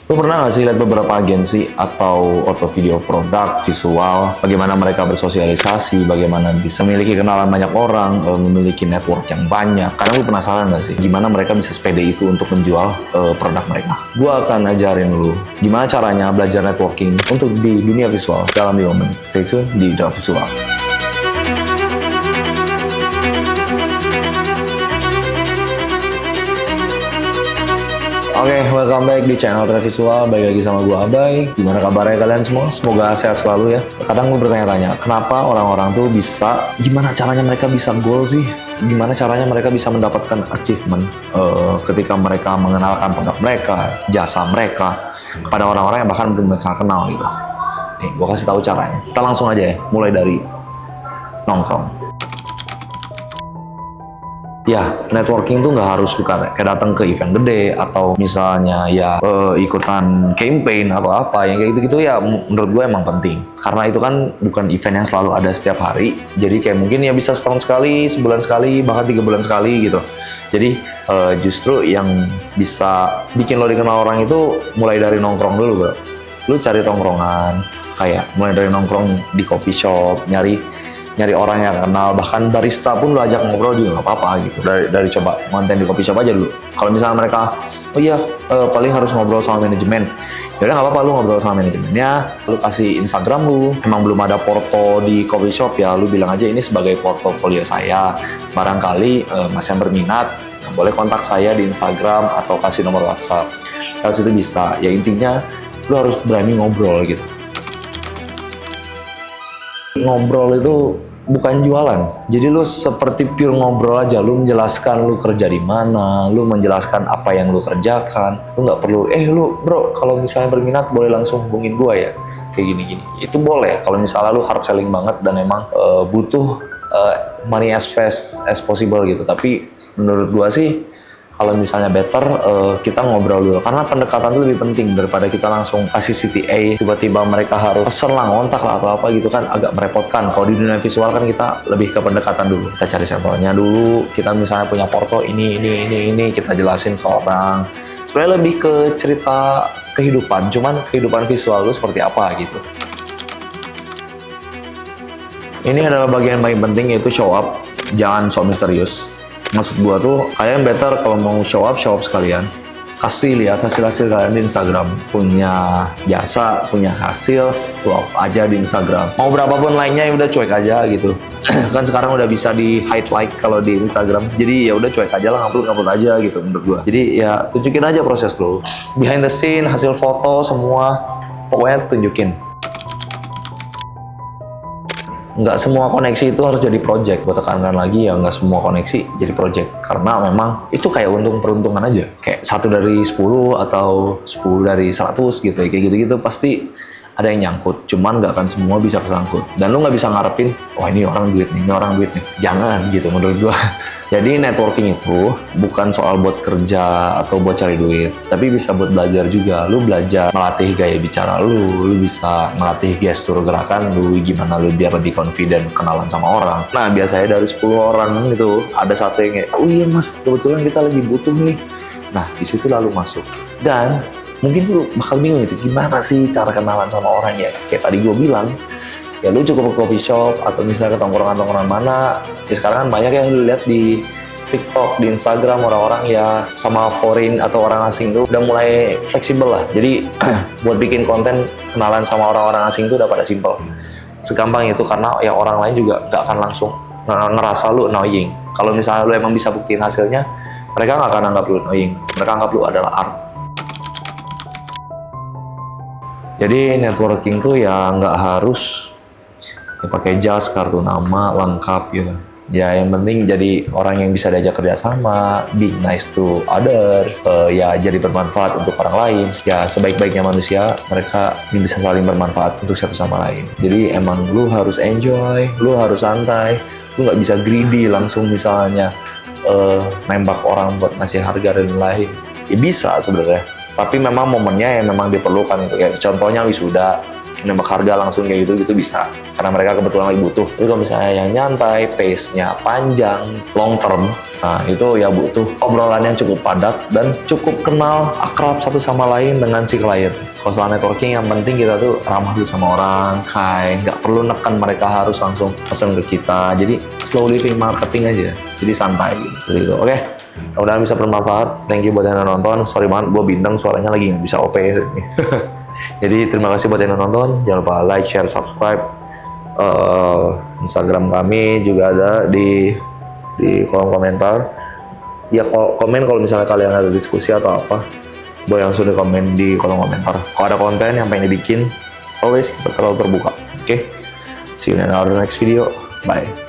Lo pernah nggak sih lihat beberapa agensi atau auto video produk, visual, bagaimana mereka bersosialisasi, bagaimana bisa memiliki kenalan banyak orang, memiliki network yang banyak. Karena lo penasaran nggak sih, gimana mereka bisa sepede itu untuk menjual produk mereka. Gua akan ajarin lo gimana caranya belajar networking untuk di dunia visual dalam 5 menit. Stay tune di The Visual. Oke, welcome back di channel Visual. Balik lagi sama gua Abai. Gimana kabarnya kalian semua? Semoga sehat selalu ya. Kadang gue bertanya-tanya, kenapa orang-orang tuh bisa, gimana caranya mereka bisa goal sih? Gimana caranya mereka bisa mendapatkan achievement ketika mereka mengenalkan produk mereka, jasa mereka kepada orang-orang yang bahkan belum mereka kenal gitu. Nih, gua kasih tahu caranya. Kita langsung aja ya, mulai dari nongkrong. Ya, networking tuh nggak harus bukan kayak datang ke event gede atau misalnya ya ikutan campaign atau apa yang kayak gitu-gitu ya menurut gue emang penting. Karena itu kan bukan event yang selalu ada setiap hari. Jadi kayak mungkin ya bisa setahun sekali, sebulan sekali, bahkan 3 bulan sekali gitu. Jadi justru yang bisa bikin lo dikenal orang itu mulai dari nongkrong dulu, bro. Lu cari tongkrongan, kayak mulai dari nongkrong di coffee shop, nyari orang yang kenal, bahkan barista pun lu ajak ngobrol juga nggak apa-apa gitu. Dari coba konten di coffee shop aja dulu. Kalau misalnya mereka, oh iya paling harus ngobrol sama manajemen, ya udah nggak apa-apa, lu ngobrol sama manajemennya, lu kasih Instagram lu. Emang belum ada porto di coffee shop ya, lu bilang aja ini sebagai portofolio saya. Barangkali mas yang berminat, boleh kontak saya di Instagram atau kasih nomor WhatsApp. Lewat situ bisa. Ya intinya lu harus berani ngobrol gitu. Ngobrol itu bukan jualan. Jadi lu seperti pure ngobrol aja. Lu menjelaskan lu kerja di mana, lu menjelaskan apa yang lu kerjakan. Lu nggak perlu, lu bro kalau misalnya berminat boleh langsung hubungin gua ya. Kayak gini-gini. Itu boleh kalau misalnya lu hard selling banget dan emang butuh money as fast as possible gitu. Tapi menurut gua sih kalau misalnya better kita ngobrol dulu, karena pendekatan itu lebih penting daripada kita langsung kasih CTA tiba-tiba mereka harus pesen lah, ngontak lah atau apa gitu kan agak merepotkan. Kalau di dunia visual kan kita lebih ke pendekatan dulu, kita cari sampelnya dulu, kita misalnya punya porto ini kita jelasin ke orang. Sebenarnya lebih ke cerita kehidupan, cuman kehidupan visual lu seperti apa gitu. Ini adalah bagian paling penting, yaitu show up, jangan sok misterius. Maksud gua tuh, kalian better kalau mau show up sekalian. Kasih lihat hasil-hasil kalian di Instagram. Punya jasa, punya hasil, up aja di Instagram. Mau berapapun like-nya ya udah cuek aja gitu. Kan sekarang udah bisa di hide like kalau di Instagram. Jadi ya udah cuek aja lah, ngupload aja gitu menurut gua. Jadi ya tunjukin aja proses lo. Behind the scene, hasil foto semua, pokoknya tunjukin. Nggak semua koneksi itu harus jadi project. Gue tekankan lagi ya, nggak semua koneksi jadi project. Karena memang itu kayak untung-peruntungan aja. Kayak 1 dari 10 atau 10 dari 100 gitu ya. Kayak gitu-gitu pasti ada yang nyangkut. Cuman nggak akan semua bisa kesangkut. Dan lu nggak bisa ngarepin, wah ini orang duit nih, ini orang duit nih. Jangan gitu menurut gue. Jadi networking itu bukan soal buat kerja atau buat cari duit, tapi bisa buat belajar juga. Lu belajar melatih gaya bicara lu bisa melatih gestur gerakan lu, gimana lu biar lebih confident kenalan sama orang. Nah biasanya dari 10 orang itu ada satu yang kayak, oh iya mas kebetulan kita lagi butuh nih. Nah di situ lalu masuk. Dan mungkin lu bakal bingung itu, gimana sih cara kenalan sama orang ya? Kayak tadi gue bilang, ya lu cukup ke coffee shop atau misalnya ke tongkrongan mana. Ya sekarang kan banyak yang lu lihat di TikTok, di Instagram, orang-orang ya sama foreign atau orang asing tuh udah mulai fleksibel lah. Jadi buat bikin konten kenalan sama orang-orang asing tuh udah pada simple. Segampang itu, karena ya orang lain juga gak akan langsung ngerasa lu annoying. Kalau misalnya lu emang bisa buktiin hasilnya, mereka gak akan anggap lu annoying. Mereka anggap lu adalah art. Jadi networking tuh ya nggak harus ya pakai jas, kartu nama, lengkap gitu. Ya yang penting jadi orang yang bisa diajak kerjasama, be nice to others, ya jadi bermanfaat untuk orang lain. Ya sebaik-baiknya manusia, mereka ini bisa saling bermanfaat untuk satu sama lain. Jadi emang lu harus enjoy, lu harus santai, lu nggak bisa greedy langsung misalnya nembak orang buat ngasih harga dan lain. Ya bisa sebenarnya. Tapi memang momennya yang memang diperlukan itu, kayak contohnya wisuda. nembak harga langsung kayak gitu bisa, karena mereka kebetulan lagi butuh. Tapi kalau misalnya yang nyantai, pace-nya panjang, long term, nah itu ya butuh obrolan yang cukup padat dan cukup kenal akrab satu sama lain dengan si klien. Kalau soal networking yang penting kita tuh ramah dulu sama orang, kind, nggak perlu neken mereka harus langsung pesen ke kita. Jadi slow living marketing aja, jadi santai gitu. Oke, mudah-mudahan bisa bermanfaat. Thank you buat yang nonton. Sorry banget, gue bindeng suaranya lagi nggak bisa OP. Jadi terima kasih buat yang nonton. Jangan lupa like, share, subscribe. Instagram kami juga ada di kolom komentar. Ya komen kalau misalnya kalian ada diskusi atau apa, boleh langsung di komen di kolom komentar. Kalau ada konten yang pengen dibikin, always kita terlalu terbuka. Oke, see you in our next video. Bye.